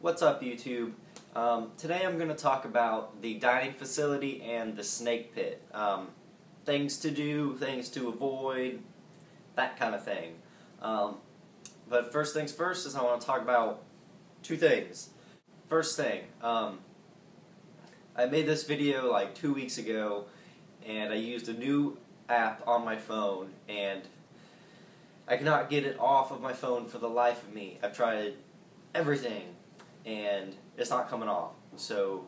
What's up, YouTube? Today I'm going to talk about the dining facility and the snake pit. Things to do, things to avoid, that kind of thing. But first things first is I want to talk about two things. First thing, I made this video like 2 weeks ago, and I used a new app on my phone, and I cannot get it off of my phone for the life of me. I've tried everything, and it's not coming off. So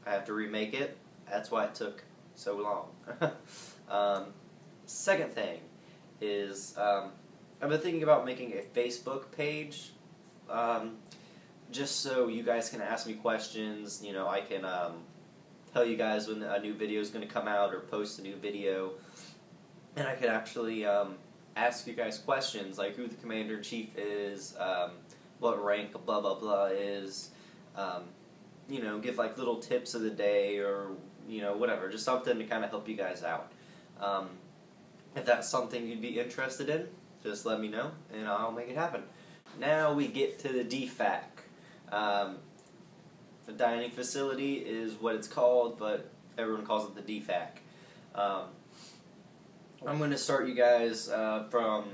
I have to remake it. That's why it took so long. Second thing is I've been thinking about making a Facebook page, just so you guys can ask me questions. You know, I can tell you guys when a new video is going to come out or post a new video, and I could actually ask you guys questions like who the Commander-in-Chief is, what rank blah blah blah is, you know, give like little tips of the day, or you know, whatever, just something to kind of help you guys out. If that's something you'd be interested in, just let me know and I'll make it happen. Now we get to the DFAC. The dining facility is what it's called, but everyone calls it the DFAC. I'm going to start you guys from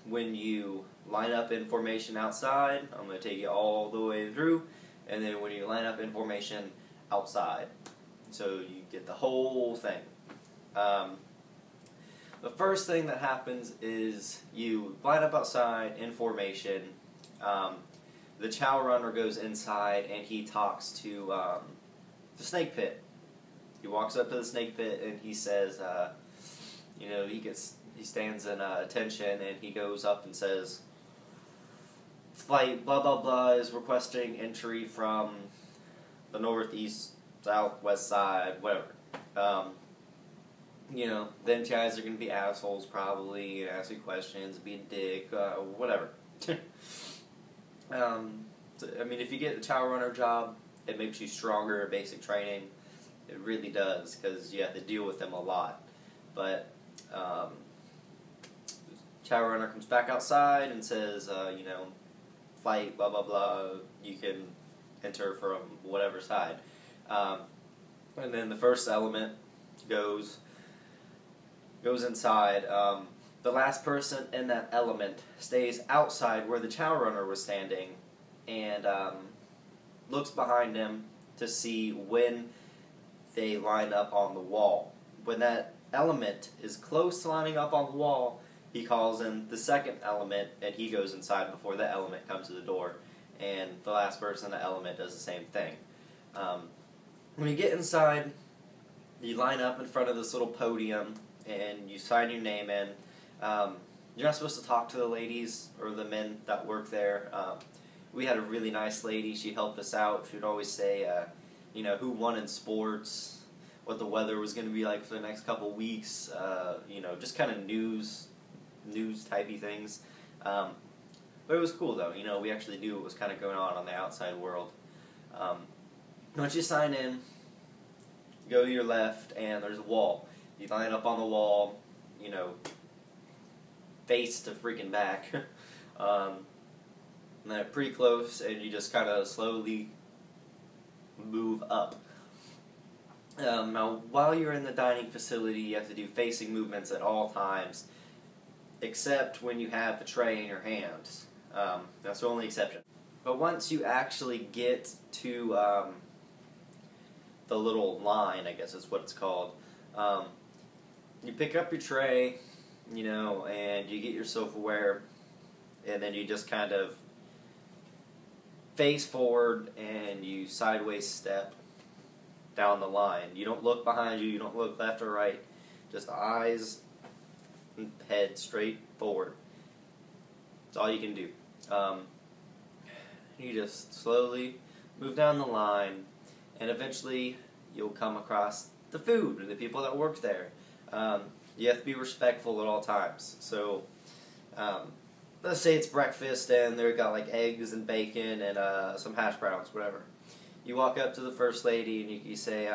when you line up in formation outside. I'm going to take you all the way through, and then when you line up in formation outside. So you get the whole thing. The first thing that happens is you line up outside in formation. The chow runner goes inside and he talks to the snake pit. He walks up to the snake pit and he says, you know, he stands in attention, and he goes up and says, flight blah blah blah is requesting entry from the northeast, south, west side, whatever. You know, them guys are going to be assholes probably, and ask you questions, be a dick, whatever. I mean, if you get a chow runner job, it makes you stronger in basic training. It really does, because you have to deal with them a lot. But chow runner comes back outside and says, you know, flight, blah blah blah, you can enter from whatever side. And then the first element goes inside. The last person in that element stays outside where the chow runner was standing, and looks behind him to see when they line up on the wall. When that element is close to lining up on the wall, he calls in the second element, and he goes inside before the element comes to the door, and the last person in the element does the same thing. When you get inside, you line up in front of this little podium, and you sign your name in. You're not supposed to talk to the ladies or the men that work there. We had a really nice lady. She helped us out. She would always say, you know, who won in sports, what the weather was going to be like for the next couple weeks, you know, just kind of news typey things. But it was cool, though. You know, we actually knew what was kind of going on the outside world. Once you sign in, you go to your left, and there's a wall. You line up on the wall, you know, face to freaking back. And then pretty close, and you just kind of slowly move up. Now, while you're in the dining facility, you have to do facing movements at all times, except when you have the tray in your hands. That's the only exception. But once you actually get to the little line, I guess is what it's called, you pick up your tray, you know, and you get your silverware, and then you just kind of face forward and you sideways step down the line. You don't look behind you, you don't look left or right, just eyes and head straight forward. That's all you can do. You just slowly move down the line, and eventually you'll come across the food and the people that work there. You have to be respectful at all times. So, let's say it's breakfast and they've got like eggs and bacon and some hash browns, whatever. You walk up to the first lady and you say,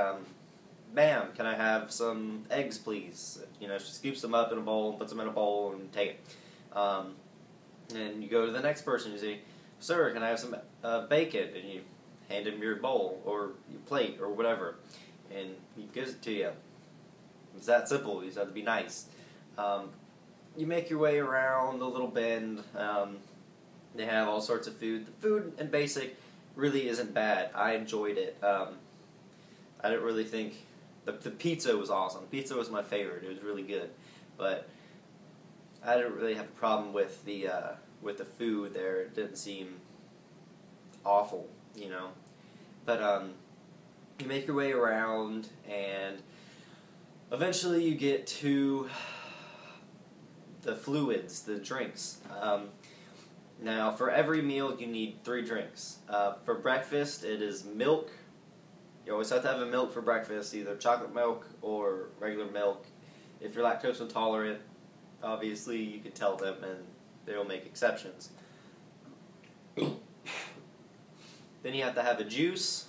ma'am, can I have some eggs, please? You know, she scoops them up in a bowl, puts them in a bowl, and take it. And you go to the next person, you say, "Sir, can I have some bacon?" And you hand him your bowl or your plate or whatever, and he gives it to you. It's that simple. You just have to be nice. You make your way around the little bend. They have all sorts of food. The food in basic really isn't bad. I enjoyed it. I didn't really think the pizza was awesome. Pizza was my favorite. It was really good, but I didn't really have a problem with the food there. It didn't seem awful, you know. But you make your way around, and eventually you get to the fluids, the drinks. Now, for every meal, you need 3 drinks. For breakfast, it is milk. You always have to have a milk for breakfast, either chocolate milk or regular milk. If you're lactose intolerant, obviously you can tell them and they'll make exceptions. Then you have to have a juice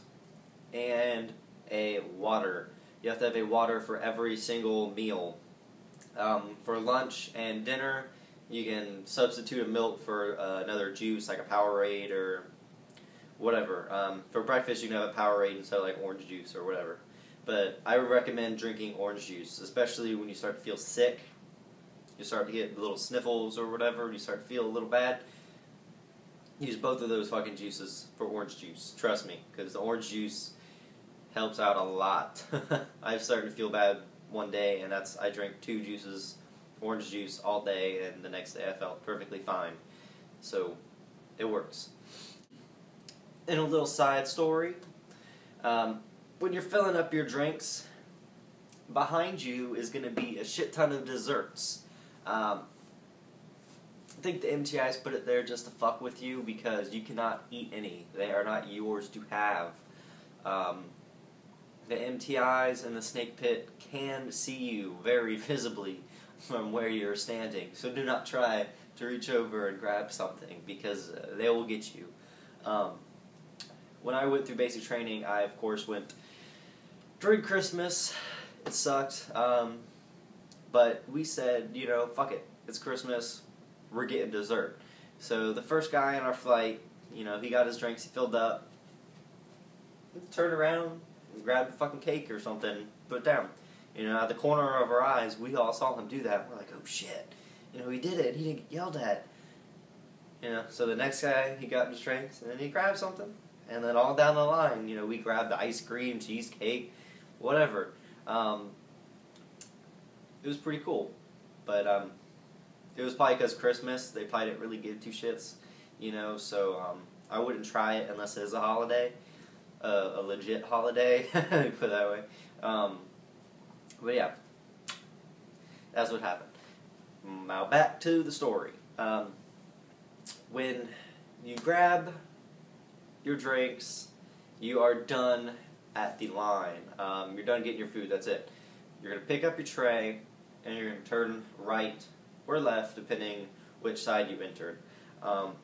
and a water. You have to have a water for every single meal. For lunch and dinner, you can substitute a milk for another juice, like a Powerade or whatever. For breakfast, you can have a Powerade instead of like orange juice or whatever. But I would recommend drinking orange juice, especially when you start to feel sick. You start to get little sniffles or whatever, you start to feel a little bad. Use both of those fucking juices for orange juice. Trust me, because the orange juice helps out a lot. I started to feel bad one day, and I drank 2 juices, orange juice all day, and the next day I felt perfectly fine. So, it works. In a little side story, when you're filling up your drinks, behind you is going to be a shit ton of desserts. I think the MTIs put it there just to fuck with you because you cannot eat any. They are not yours to have. The MTIs and the snake pit can see you very visibly from where you're standing, so do not try to reach over and grab something because they will get you. When I went through basic training, I of course went during Christmas. It sucked, but we said, you know, fuck it, it's Christmas, we're getting dessert. So the first guy on our flight, you know, he got his drinks, he filled up, turned around, grabbed a fucking cake or something, put it down. You know, at the corner of our eyes, we all saw him do that. We're like, oh shit, you know, he did it, he didn't get yelled at. You know, so the next guy, he got his drinks, and then he grabbed something. And then all down the line, you know, we grabbed the ice cream, cheesecake, whatever. It was pretty cool. But it was probably because Christmas, they probably didn't really give 2 shits, you know, so I wouldn't try it unless it is a holiday, a legit holiday, put it that way. But yeah, that's what happened. Now back to the story. When you grab your drinks, you are done at the line. You're done getting your food, that's it. You're going to pick up your tray, and you're going to turn right or left, depending which side you entered. Now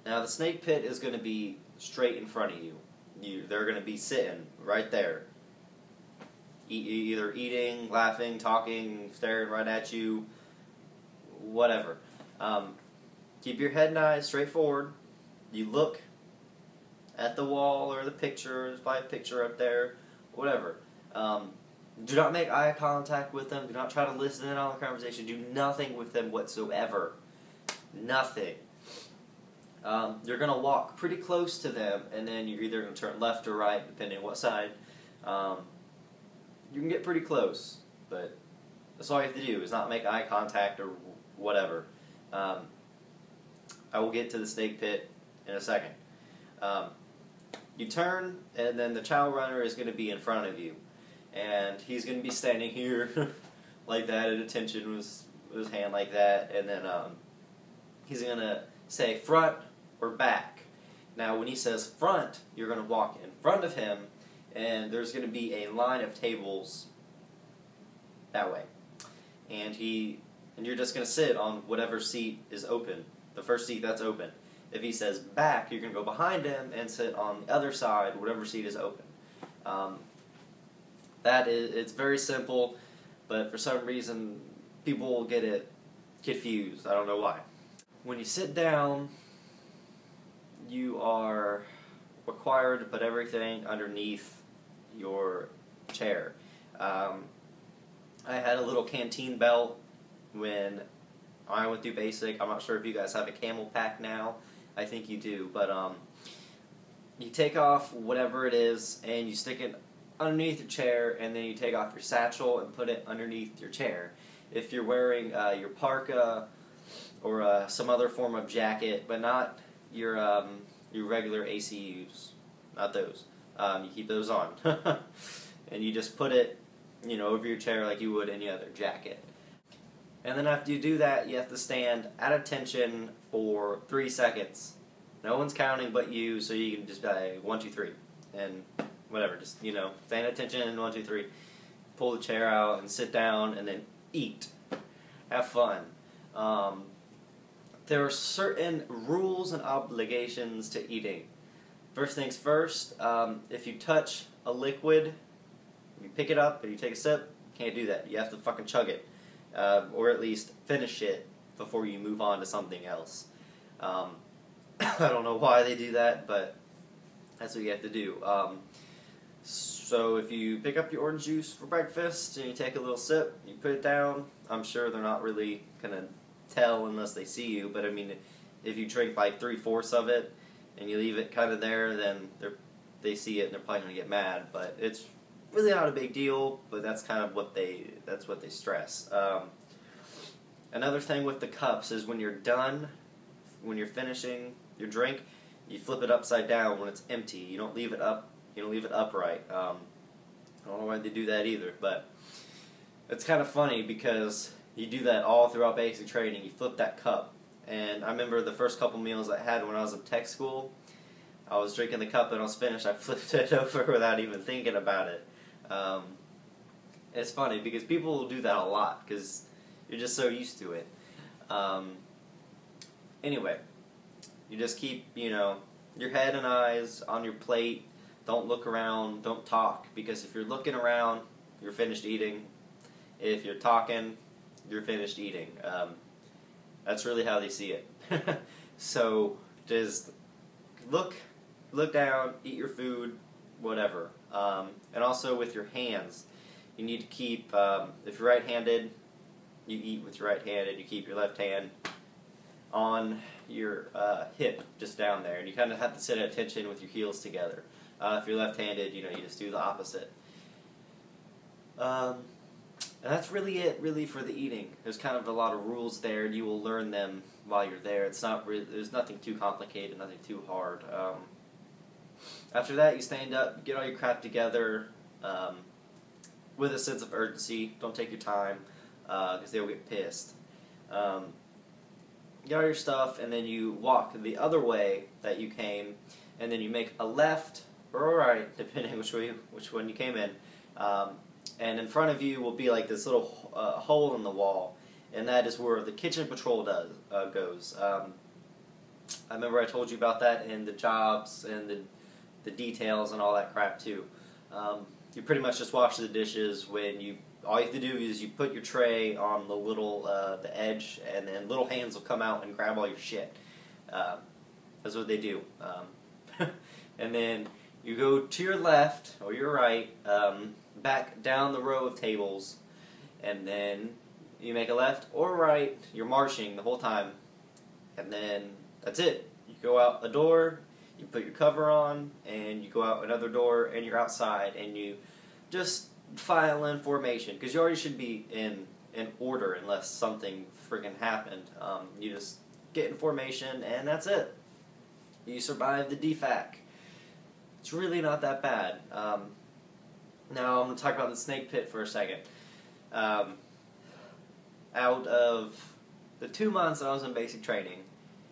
the snake pit is going to be straight in front of you. They're going to be sitting right there. Either eating, laughing, talking, staring right at you, whatever. Keep your head and eyes straight forward. You look at the wall or the picture, there's probably a picture up there, whatever. Do not make eye contact with them. Do not try to listen in on the conversation. Do nothing with them whatsoever. Nothing. You're going to walk pretty close to them, and then you're either going to turn left or right, depending on what side. You can get pretty close, but that's all you have to do, is not make eye contact or whatever. I will get to the snake pit in a second. You turn, and then the chow runner is going to be in front of you. And he's going to be standing here like that at attention with his hand like that. And then he's going to say front or back. Now when he says front, you're going to walk in front of him, and there's going to be a line of tables that way. And you're just going to sit on whatever seat is open, the first seat that's open. If he says back, you're going to go behind him and sit on the other side, whatever seat is open. It's very simple, but for some reason, people will get it confused. I don't know why. When you sit down, you are required to put everything underneath your chair. I had a little canteen belt when I went through basic. I'm not sure if you guys have a camel pack now. I think you do, but you take off whatever it is and you stick it underneath your chair, and then you take off your satchel and put it underneath your chair. If you're wearing your parka or some other form of jacket, but not your regular ACUs, not those. You keep those on, and you just put it, over your chair like you would any other jacket. And then after you do that, you have to stand at attention for 3 seconds. No one's counting but you, so you can just be like 1, 2, 3, and whatever. Just stand at attention and 1, 2, 3. Pull the chair out and sit down, and then eat. Have fun. There are certain rules and obligations to eating. First things first, if you touch a liquid, you pick it up and you take a sip, you can't do that. You have to fucking chug it. Or at least finish it before you move on to something else. I don't know why they do that, but that's what you have to do. So if you pick up your orange juice for breakfast and you take a little sip, you put it down, I'm sure they're not really going to tell unless they see you, but I mean, if you drink like 3/4 of it and you leave it kind of there, then they see it and they're probably going to get mad, but it's really not a big deal, but that's kind of what they stress. Another thing with the cups is when you're done, when you're finishing your drink, you flip it upside down when it's empty. You don't leave it up. You don't leave it upright. I don't know why they do that either, but it's kind of funny because you do that all throughout basic training. You flip that cup, and I remember the first couple meals I had when I was in tech school. I was drinking the cup and I was finished. I flipped it over without even thinking about it. It's funny because people will do that a lot because you're just so used to it. Anyway, you just keep, your head and eyes on your plate. Don't look around. Don't talk, because if you're looking around, you're finished eating. If you're talking, you're finished eating. That's really how they see it. So just look down, eat your food, whatever. And also with your hands, you need to keep, if you're right-handed, you eat with your right hand, and you keep your left hand on your hip, just down there, and you kind of have to sit at attention with your heels together. If you're left-handed, you just do the opposite. And that's really it, for the eating. There's kind of a lot of rules there, and you will learn them while you're there. It's not really, there's nothing too complicated, nothing too hard. After that, you stand up, get all your crap together with a sense of urgency. Don't take your time, because they'll get pissed. Get all your stuff, and then you walk the other way that you came, and then you make a left or a right, depending which one you came in. And in front of you will be like this little hole in the wall, and that is where the kitchen patrol goes. I remember I told you about that in the jobs and the details and all that crap too. You pretty much just wash the dishes when all you have to do is you put your tray on the little the edge, and then little hands will come out and grab all your shit. That's what they do. And then you go to your left or your right, back down the row of tables, and then you make a left or right. You're marching the whole time, and then that's it. You go out a door, you put your cover on, and you go out another door, and you're outside, and you just file in formation, because you already should be in order unless something friggin' happened. You just get in formation, and that's it. You survive the DFAC. It's really not that bad. Now I'm going to talk about the snake pit for a second. Out of the 2 months that I was in basic training,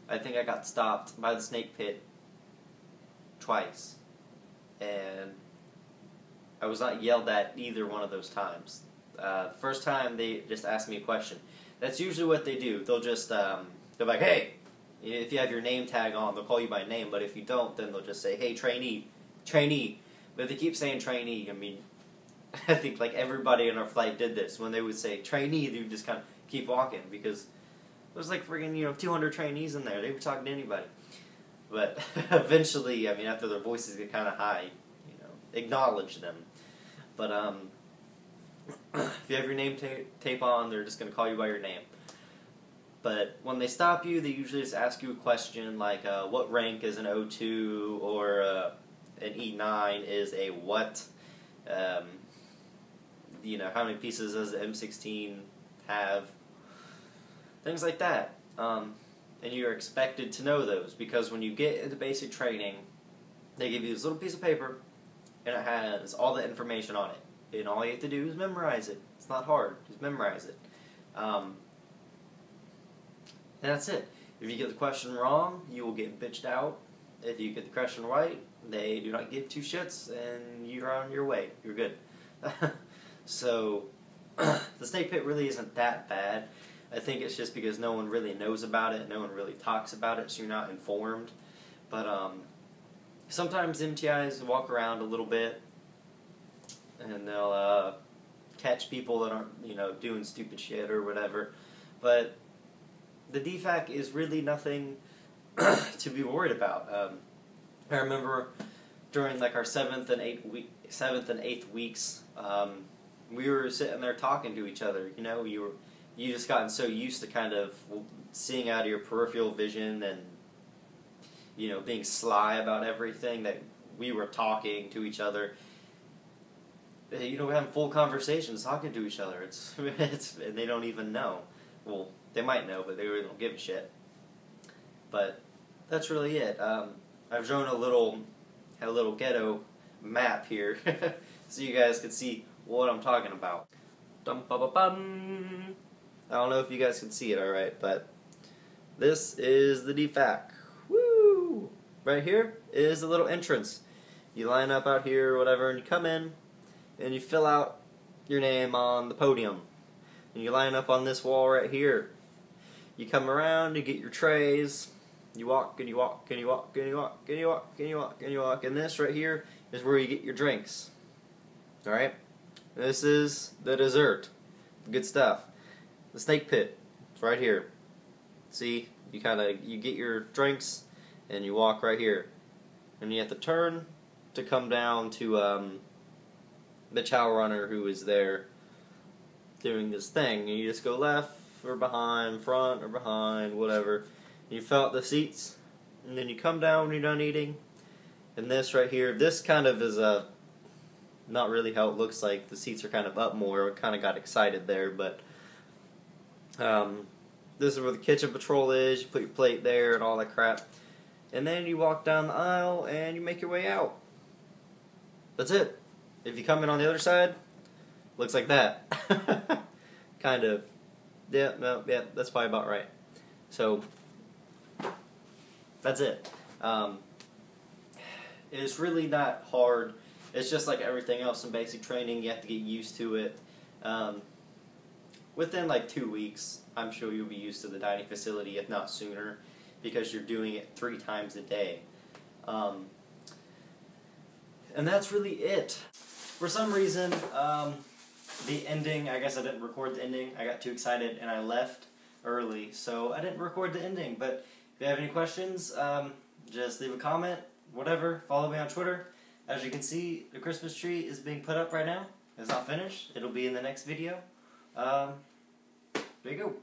I think I got stopped by the snake pit twice. And I was not yelled at either one of those times. The first time they just asked me a question. That's usually what they do. They'll just, they're like, hey, if you have your name tag on, they'll call you by name, but if you don't, then they'll just say, hey, trainee. But if they keep saying trainee, I mean, I think like everybody in our flight did this. When they would say trainee, they would just kind of keep walking, because there's like friggin', 200 trainees in there. They were talking to anybody. But eventually, I mean, after their voices get kind of high, you know, acknowledge them. But if you have your name tape on, they're just going to call you by your name. But when they stop you, they usually just ask you a question like, what rank is an O2, or an E9 is a what? You know, how many pieces does the M16 have? Things like that. And you're expected to know those, because when you get into basic training, they give you this little piece of paper, and it has all the information on it. And all you have to do is memorize it. It's not hard. Just memorize it. And that's it. If you get the question wrong, you will get bitched out. If you get the question right, they do not give two shits, and you're on your way. You're good. So, the snake pit really isn't that bad. I think it's just because no one really knows about it, no one really talks about it, so you're not informed. But sometimes MTIs walk around a little bit, and they'll catch people that aren't, you know, doing stupid shit or whatever. But the DFAC is really nothing to be worried about. I remember during like our 7th and 8th weeks, we were sitting there talking to each other. You know, you just gotten so used to kind of seeing out of your peripheral vision and, you know, being sly about everything, that we were talking to each other. You know, we're having full conversations, talking to each other. And they don't even know. Well, they might know, but they really don't give a shit. But that's really it. I've drawn a little ghetto map here, so you guys can see what I'm talking about. Dum ba ba bum. I don't know if you guys can see it alright, but this is the DFAC. Woo! Right here is the little entrance. You line up out here or whatever, and you come in, and you fill out your name on the podium. And you line up on this wall right here. You come around, you get your trays, you walk, and you walk, and you walk, and you walk, and you walk, and you walk, and you walk, and this right here is where you get your drinks. Alright? This is the dessert. Good stuff. The snake pit. It's right here. See? You get your drinks, and you walk right here. And you have to turn to come down to the chow runner who is there doing this thing. And you just go left or behind, front or behind, whatever. And you fill out the seats, and then you come down when you're done eating. And this right here, this kind of is not really how it looks like. The seats are kind of up more. I kind of got excited there, but this is where the kitchen patrol is. You put your plate there and all that crap. And then you walk down the aisle and you make your way out. That's it. If you come in on the other side, looks like that. Kind of. Yeah, no, yeah, that's probably about right. So, that's it. It's really not hard. It's just like everything else in basic training. You have to get used to it. Within like 2 weeks, I'm sure you'll be used to the dining facility, if not sooner, because you're doing it 3 times a day. And that's really it. For some reason, the ending, I guess I didn't record the ending. I got too excited and I left early, so I didn't record the ending. But if you have any questions, just leave a comment, whatever. Follow me on Twitter. As you can see, the Christmas tree is being put up right now. It's not finished. It'll be in the next video. There you go.